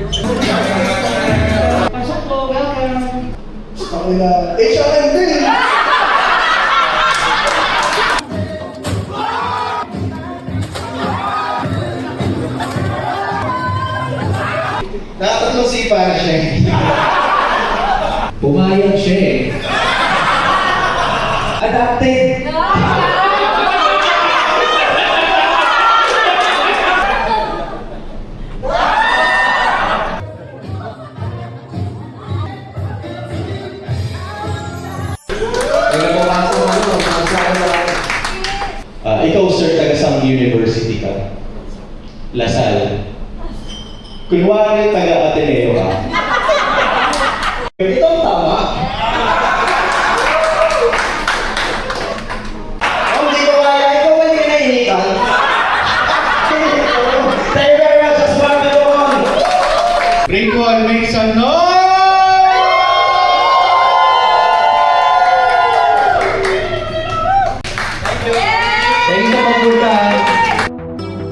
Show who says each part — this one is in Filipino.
Speaker 1: Pasok po, welcome.
Speaker 2: HRM din! Nakatatlong sipa siya.
Speaker 3: Pumayag siya eh. Adapted.
Speaker 2: Ikaw sir, taga sang university ka? Lasal. Kunwari taga Ateneo ka? Ito ang tama. Oh, hindi ko kaya. Ikaw ba hindi nainitan? Thank you very much. Just one to one.
Speaker 4: Rincon, make some noise!
Speaker 2: Thank you so much.